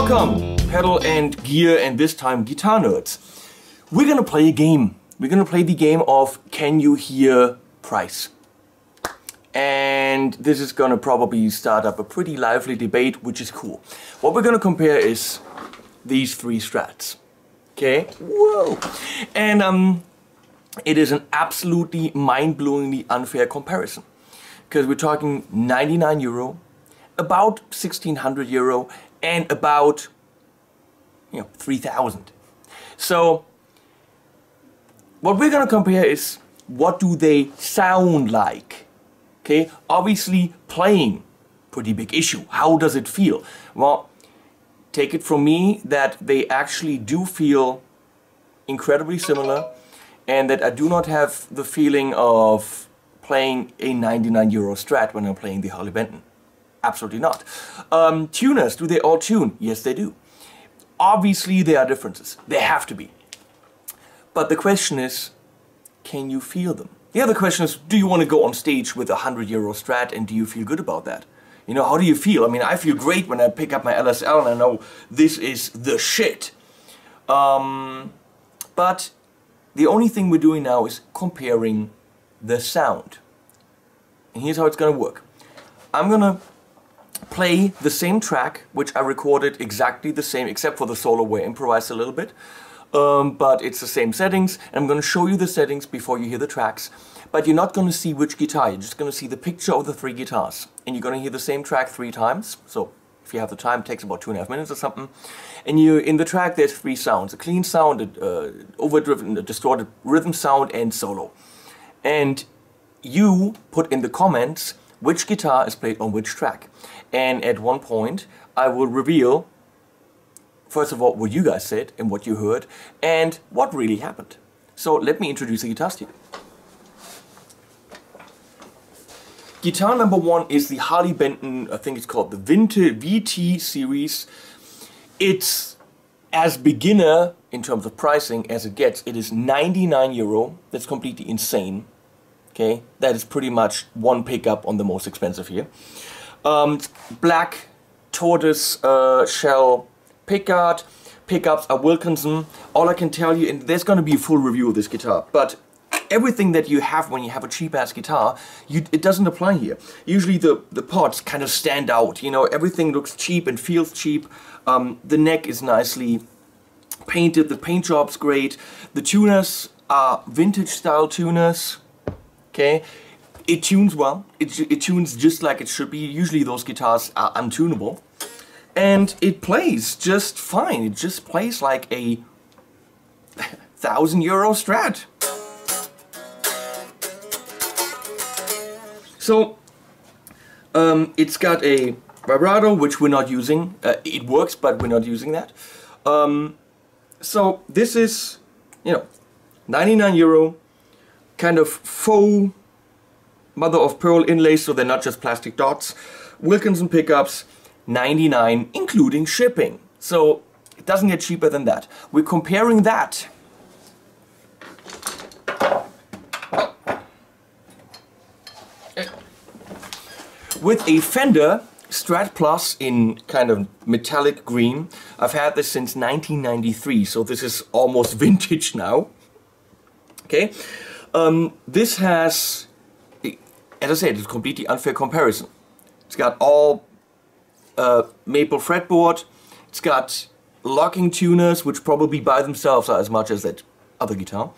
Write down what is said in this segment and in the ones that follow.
Welcome, pedal and gear and this time guitar nerds. We're gonna play a game. We're gonna play the game of Can You Hear Price. And this is gonna probably start up a pretty lively debate, which is cool. What we're gonna compare is these three Strats. Okay? Whoa! And it is an absolutely mind-blowingly unfair comparison. Because we're talking 99 euro, about 1600 euro, and about 3,000. So what we're gonna compare is what do they sound like. Okay, obviously playing, pretty big issue. How does it feel? Well, take it from me that they actually do feel incredibly similar, and that I do not have the feeling of playing a 99 euro Strat when I'm playing the Harley Benton. Absolutely not. Tuners, do they all tune? Yes, they do. Obviously, there are differences. There have to be. But the question is, can you feel them? The other question is, do you want to go on stage with a 100 euro Strat, and do you feel good about that? You know, how do you feel? I mean, I feel great when I pick up my LsL and I know this is the shit. But the only thing we're doing now is comparing the sound. And here's how it's going to work. I'm going to play the same track, which I recorded exactly the same, except for the solo where I improvised a little bit. But it's the same settings, and I'm going to show you the settings before you hear the tracks. But you're not going to see which guitar, you're just going to see the picture of the three guitars. And you're going to hear the same track 3 times, so if you have the time, it takes about 2.5 minutes or something. And in the track there's 3 sounds: a clean sound, overdriven, a distorted rhythm sound, and solo. And you put in the comments which guitar is played on which track. And at one point I will reveal, first of all, what you guys said and what you heard and what really happened. So let me introduce the guitars to you. Guitar number 1 is the Harley Benton, I think it's called the VT series. It's as beginner in terms of pricing as it gets. It is 99 euro. That's completely insane. Okay, that is pretty much one pickup on the most expensive here. Black tortoise shell pickguard. Pickups are Wilkinson. All I can tell you, and there's going to be a full review of this guitar, but everything that you have when you have a cheap-ass guitar, it doesn't apply here. Usually the parts kind of stand out, you know, everything looks cheap and feels cheap. The neck is nicely painted, the paint job's great. The tuners are vintage-style tuners, okay? It tunes well, it tunes just like it should be. Usually those guitars are untunable. And it plays just fine, it just plays like a 1,000 euro Strat. So, it's got a vibrato, which we're not using. It works, but we're not using that. So this is, 99 euro, kind of faux mother of pearl inlays, so they're not just plastic dots. Wilkinson pickups, 99, including shipping. So it doesn't get cheaper than that. We're comparing that with a Fender Strat Plus in kind of metallic green. I've had this since 1993, so this is almost vintage now. Okay, this has, as I said, it's a completely unfair comparison. It's got all maple fretboard. It's got locking tuners, which probably by themselves are as much as that other guitar.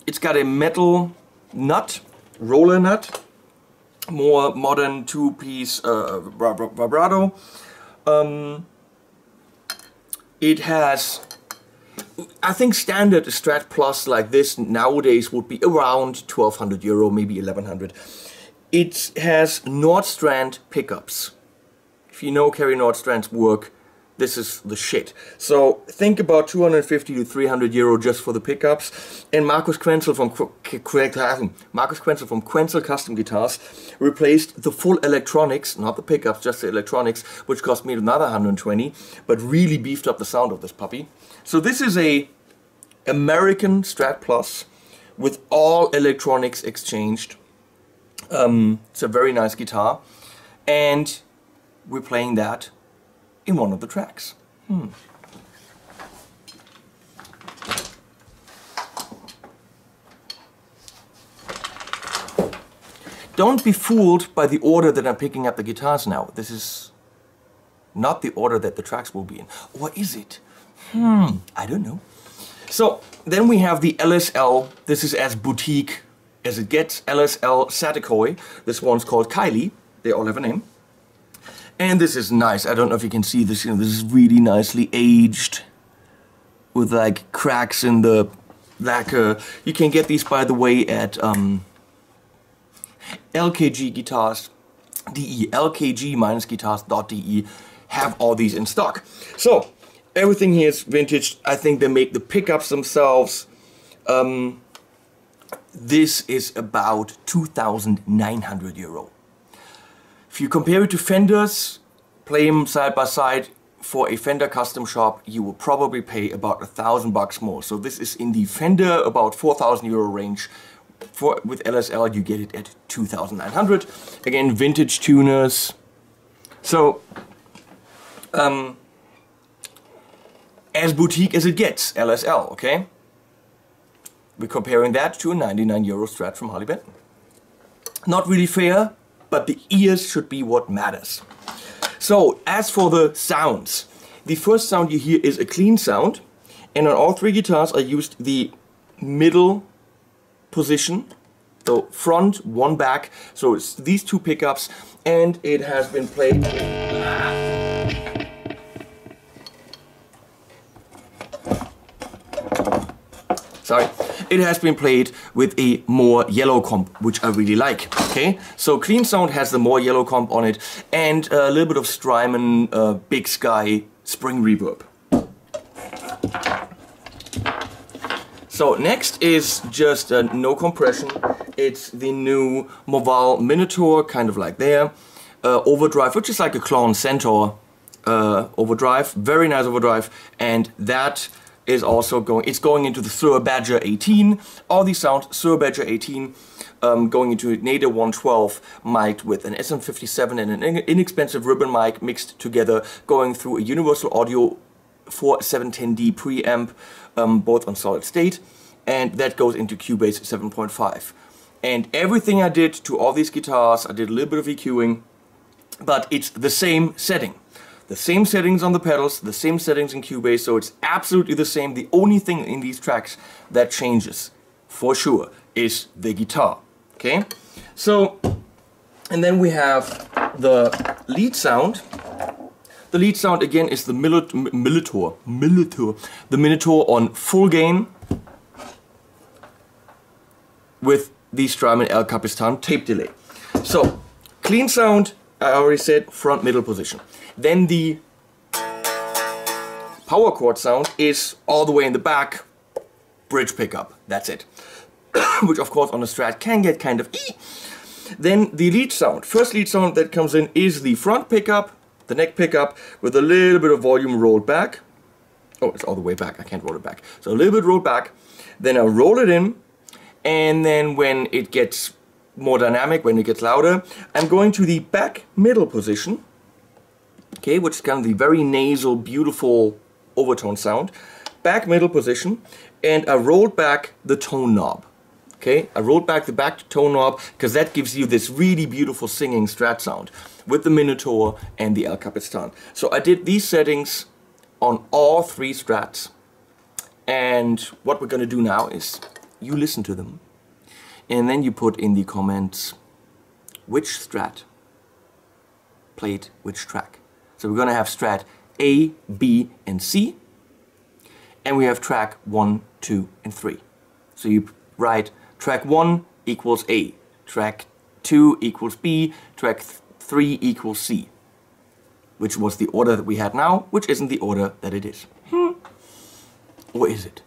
It's got a metal nut, roller nut. More modern 2-piece vibrato. It has, I think standard Strat Plus like this nowadays would be around 1,200 euro, maybe 1,100. It has Nordstrand pickups. If you know Kerry Nordstrand's work, this is the shit. So think about 250 to 300 euro just for the pickups. And Markus Quenzel from Quenzel Custom Guitars replaced the full electronics, not the pickups, just the electronics, which cost me another 120, but really beefed up the sound of this puppy. So this is a American Strat Plus with all electronics exchanged. It's a very nice guitar, and we're playing that in one of the tracks. Don't be fooled by the order that I'm picking up the guitars now. This is not the order that the tracks will be in. Or is it? I don't know. So then we have the LsL. This is as boutique as it gets. LsL Saticoy. This one's called Kylie. They all have a name. And this is nice. I don't know if you can see this. You know, this is really nicely aged with like cracks in the lacquer. You can get these, by the way, at LKG Guitars DE. LKG-guitars.de have all these in stock. So everything here is vintage. I think they make the pickups themselves. This is about 2,900 euro. If you compare it to Fenders, play them side by side, for a Fender custom shop, you will probably pay about $1,000 more. So this is in the Fender about 4,000 euro range. With LsL, you get it at 2,900. Again, vintage tuners. So, as boutique as it gets, LsL, okay? We're comparing that to a 99 euro Strat from Harley Benton. Not really fair, but the ears should be what matters. So, as for the sounds, the first sound you hear is a clean sound, and on all three guitars I used the middle position, so front, one back, so it's these two pickups, and it has been played it has been played with a more yellow comp, which I really like. Okay, so clean sound has the more yellow comp on it, and a little bit of Strymon Big Sky spring reverb. So next is just no compression. It's the new Moval Minotaur, kind of like there. Overdrive, which is like a Clone Centaur overdrive, very nice overdrive, and that is also going into the Sur Badger 18. All these sounds, Sur Badger 18, going into Nader 112, mic'd with an SM57 and an inexpensive ribbon mic mixed together, going through a Universal Audio 4710D preamp, both on solid state, and that goes into Cubase 7.5. And everything I did to all these guitars, I did a little bit of EQing, but it's the same setting. The same settings on the pedals, the same settings in Cubase, so it's absolutely the same. The only thing in these tracks that changes, for sure, is the guitar. Okay? So, and then we have the lead sound. The lead sound again is the Minotaur on full gain with the Strymon El Capistan tape delay. So, clean sound, I already said, front middle position. Then the power chord sound is all the way in the back, bridge pickup, that's it. Which of course on a Strat can get kind of Then the lead sound, first lead sound that comes in is the front pickup, the neck pickup with a little bit of volume rolled back. Oh, it's all the way back, I can't roll it back. So a little bit rolled back, then I roll it in, and then when it gets more dynamic, when it gets louder, I'm going to the back middle position, okay, which is kind of the very nasal, beautiful overtone sound. Back middle position, and I rolled back the tone knob. Okay, I rolled back the back tone knob because that gives you this really beautiful singing Strat sound with the Minotaur and the El Capistan. So I did these settings on all three Strats, and what we're going to do now is you listen to them, and then you put in the comments which Strat played which track. So we're going to have Strat A, B, and C, and we have track 1, 2, and 3. So you write track 1 equals A, track 2 equals B, track 3 equals C, which was the order that we had now, which isn't the order that it is. Or is it?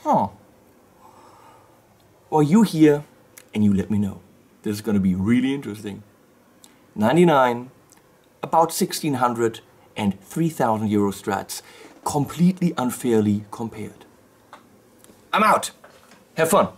Huh. Or you hear and you let me know. This is going to be really interesting. 99, about 1,600 and 3,000 euro Strats, completely unfairly compared. I'm out. Have fun.